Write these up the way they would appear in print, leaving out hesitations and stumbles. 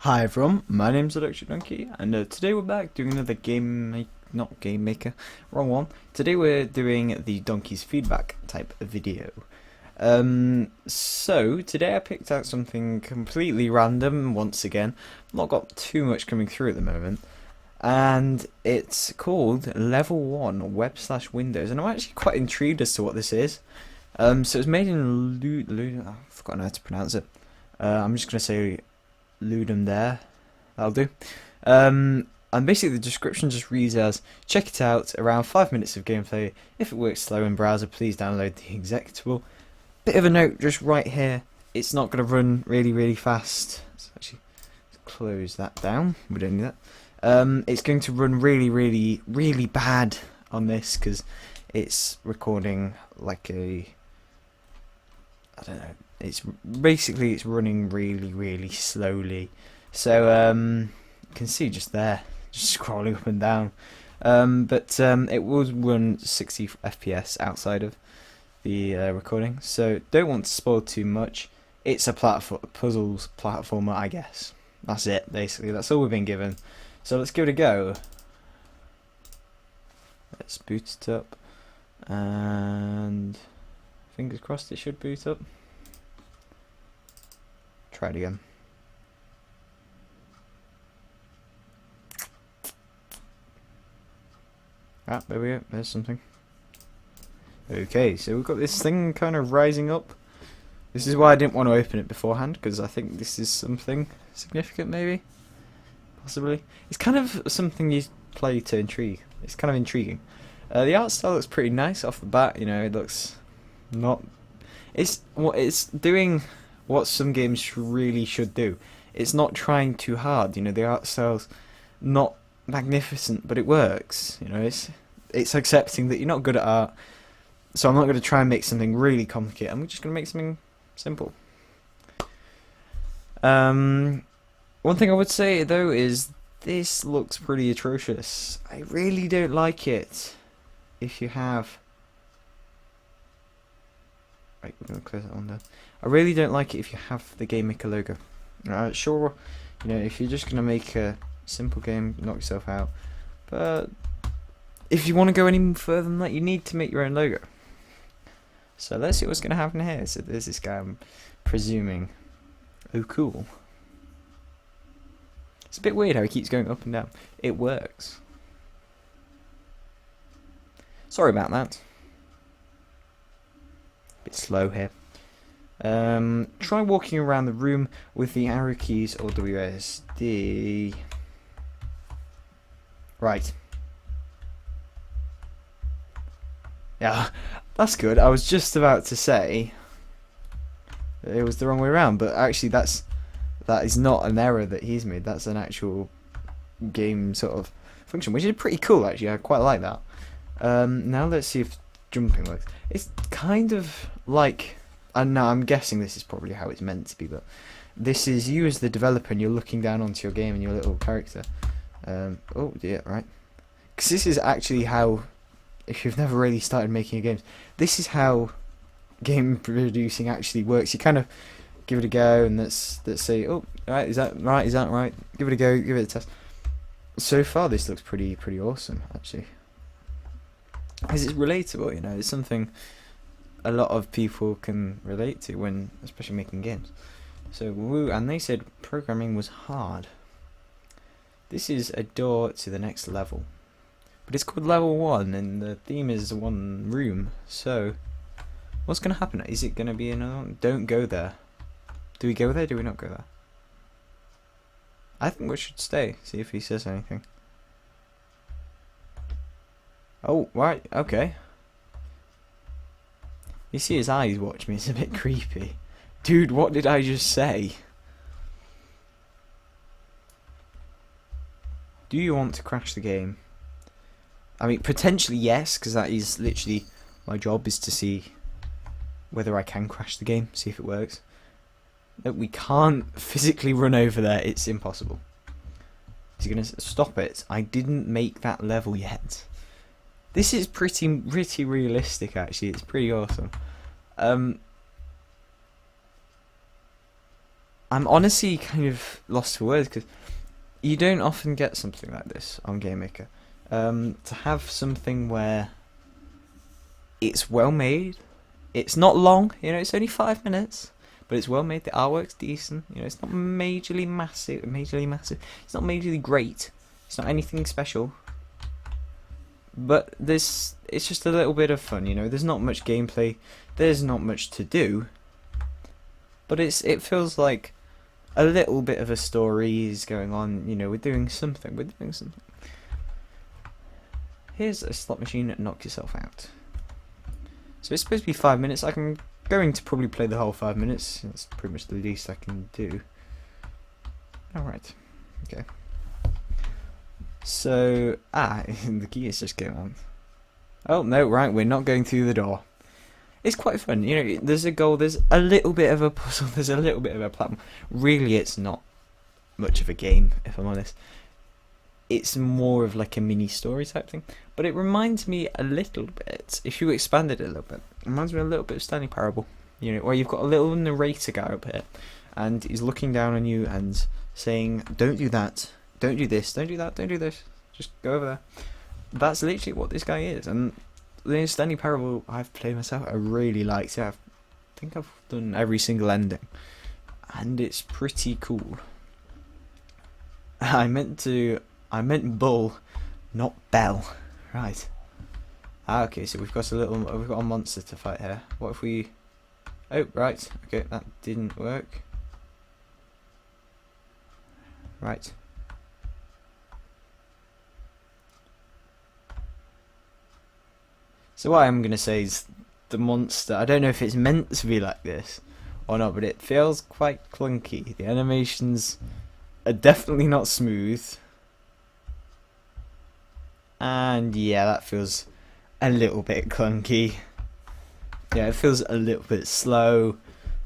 Hi everyone, my name's Electric Donkey, and today we're back doing another not game maker, wrong one. Today we're doing the Donkey's feedback type of video. So today I picked out something completely random once again. Not got too much coming through at the moment, and it's called Level 1 Web/Windows, and I'm actually quite intrigued as to what this is. So it's made in I've forgotten how to pronounce it. I'm just gonna say Ludum there. That'll do. And basically the description just reads as, check it out, around 5 minutes of gameplay. If it works slow in browser, please download the executable. Bit of a note just right here, it's not going to run really fast. Let's actually close that down, we don't need that. It's going to run really bad on this because it's recording like I don't know, it's running really slowly. So you can see just there, just scrolling up and down. But it will run 60 FPS outside of the recording, so don't want to spoil too much. It's a puzzles platformer, I guess. That's it, basically. That's all we've been given. So let's give it a go. Let's boot it up, and fingers crossed it should boot up. Try it again. Ah, there we go. There's something. Okay, so we've got this thing kind of rising up. This is why I didn't want to open it beforehand, because I think this is something significant, maybe? Possibly. It's kind of something you play to intrigue. It's kind of intriguing. The art style looks pretty nice off the bat, you know, it looks not... It's doing what some games really should do. It's not trying too hard, you know, the art style's not magnificent, but it works, you know, it's accepting that you're not good at art, so I'm not going to try and make something really complicated, I'm just going to make something simple. One thing I would say, though, is this looks pretty atrocious. I really don't like it. If you have... Right, we're going to close that one down. I really don't like it if you have the Game Maker logo. Sure, you know, if you're just going to make a simple game, knock yourself out. But if you want to go any further than that, you need to make your own logo. So let's see what's going to happen here. So there's this guy, I'm presuming. Oh, cool. It's a bit weird how he keeps going up and down. It works. Sorry about that. Bit slow here. Try walking around the room with the arrow keys or WSD. Right. Yeah, that's good. I was just about to say that it was the wrong way around, but actually that is not an error that he's made. That's an actual game sort of function, which is pretty cool actually. I quite like that. Now let's see if jumping works. It's kind of like, and now I'm guessing this is probably how it's meant to be, but this is you as the developer and you're looking down onto your game and your little character. Oh yeah, right. Because this is actually how, if you've never really started making games, this is how game producing actually works. You kind of give it a go and let's say, oh, right, is that right? Is that right? Give it a go, give it a test. So far, this looks pretty awesome actually. Because it's relatable, you know. It's something a lot of people can relate to when, especially making games. So woo, and they said programming was hard. This is a door to the next level, but it's called level 1, and the theme is one room. So what's gonna happen? Is it gonna be another one? Don't go there. Do we go there? Do we not go there? I think we should stay. See if he says anything. Oh, right, okay. You see his eyes watch me, it's a bit creepy. Dude, what did I just say? Do you want to crash the game? I mean, potentially yes, because that is literally my job, is to see whether I can crash the game, see if it works. No, we can't physically run over there, it's impossible. Is he going to stop it? I didn't make that level yet. This is pretty realistic actually, it's pretty awesome. I'm honestly kind of lost for words because you don't often get something like this on Game Maker. To have something where it's well made, it's not long, it's only 5 minutes, but it's well made. The artwork's decent, it's not majorly massive. It's not majorly great. It's not anything special. But it's just a little bit of fun, There's not much gameplay. There's not much to do. But it feels like a little bit of a story is going on. We're doing something. Here's a slot machine. Knock yourself out. So it's supposed to be 5 minutes. I'm going to probably play the whole 5 minutes. That's pretty much the least I can do. Alright. Okay. So, the key is just going on. Oh, no, right, we're not going through the door. It's quite fun, there's a goal, there's a little bit of a puzzle, there's a little bit of a platform. Really, it's not much of a game, if I'm honest. It's more of like a mini story type thing. But it reminds me a little bit, if you expand it a little bit, it reminds me a little bit of Stanley Parable. Where you've got a little narrator guy up here, and he's looking down on you and saying, don't do that. Don't do this, don't do that, don't do this. Just go over there. That's literally what this guy is. And the Stanley Parable I've played myself, I really liked it. I think I've done every single ending. And it's pretty cool. I meant bull, not bell. Right. Okay, so we've got a monster to fight here. What if we... Oh, right. Okay, that didn't work. Right. So what I'm going to say is the monster, I don't know if it's meant to be like this or not, but it feels quite clunky. The animations are definitely not smooth. And yeah, that feels a little bit clunky. Yeah, it feels a little bit slow.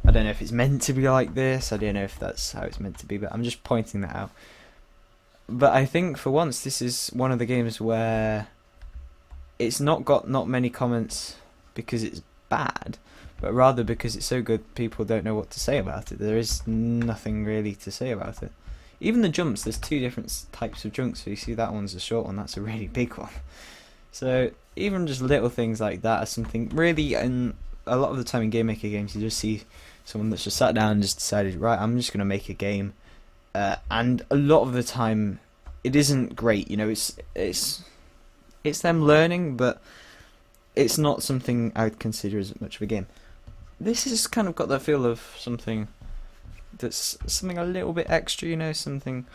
I don't know if it's meant to be like this. I don't know if that's how it's meant to be, but I'm just pointing that out. But I think for once this is one of the games where it's not got not many comments because it's bad, but rather because it's so good people don't know what to say about it. There is nothing really to say about it. Even the jumps, there's two different types of jumps. So you see that one's a short one, that's a really big one. So even just little things like that are something really, and a lot of the time in Game Maker games you just see someone that's just sat down and just decided, right, I'm just going to make a game. And a lot of the time it isn't great, it's them learning, but it's not something I would consider as much of a game. This has kind of got that feel of something that's something a little bit extra, something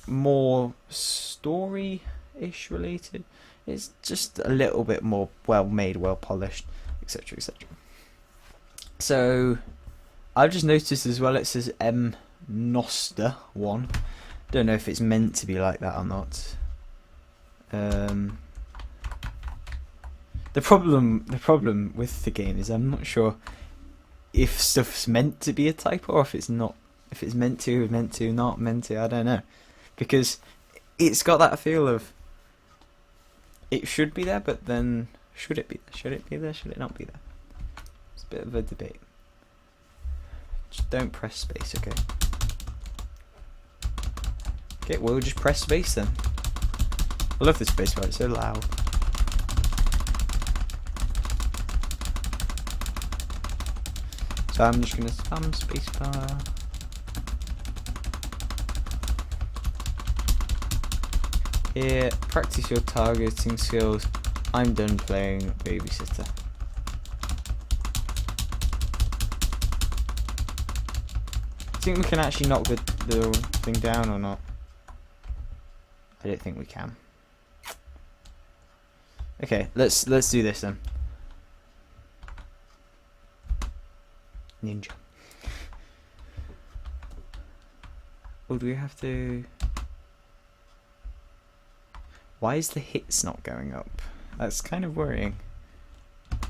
more story-ish related. It's just a little bit more well made, well polished, etc, etc. So I've just noticed as well it says M Noster 1. Don't know if it's meant to be like that or not. The problem with the game is I'm not sure if stuff's meant to be a typo or if it's not. If it's meant to, not meant to, I don't know. Because it's got that feel of it should be there, but then should it be there? Should it be there? Should it not be there? It's a bit of a debate. Just don't press space, okay? Okay, we'll just press space then. I love this space bar, it's so loud. So I'm just gonna spam spacebar. Here, practice your targeting skills. I'm done playing babysitter. Do you think we can actually knock the thing down or not? I don't think we can. Okay, let's do this then. Ninja. Or do we have to? Why is the hits not going up? That's kind of worrying.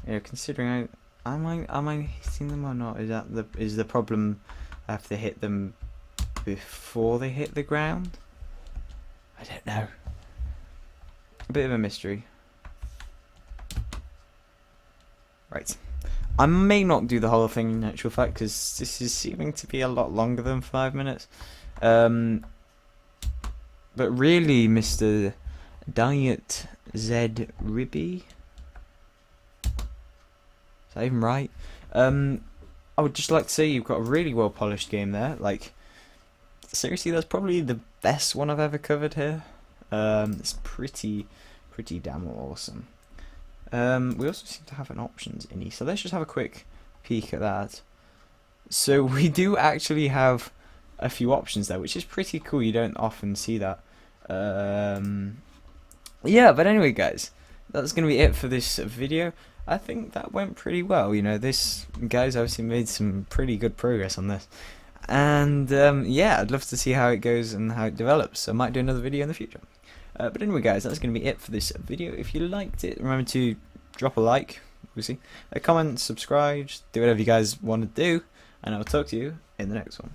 Yeah, considering am I hitting them or not? Is the problem? I have to hit them before they hit the ground? I don't know. A bit of a mystery. Right. I may not do the whole thing in actual fact, because this is seeming to be a lot longer than 5 minutes. But really, Mr. Diet Z Ribby, is that even right? I would just like to say you've got a really well polished game there. Like, seriously, that's probably the best one I've ever covered here. It's pretty damn awesome. We also seem to have an options innie, so let's just have a quick peek at that. So we do actually have a few options there, which is pretty cool. You don't often see that. Yeah, but anyway, guys, that's going to be it for this video. I think that went pretty well. You know, this guy's obviously made some pretty good progress on this. And yeah, I'd love to see how it goes and how it develops. I might do another video in the future. But anyway, guys, that's going to be it for this video. If you liked it, remember to drop a like, obviously, a comment, subscribe, do whatever you guys want to do, and I'll talk to you in the next one.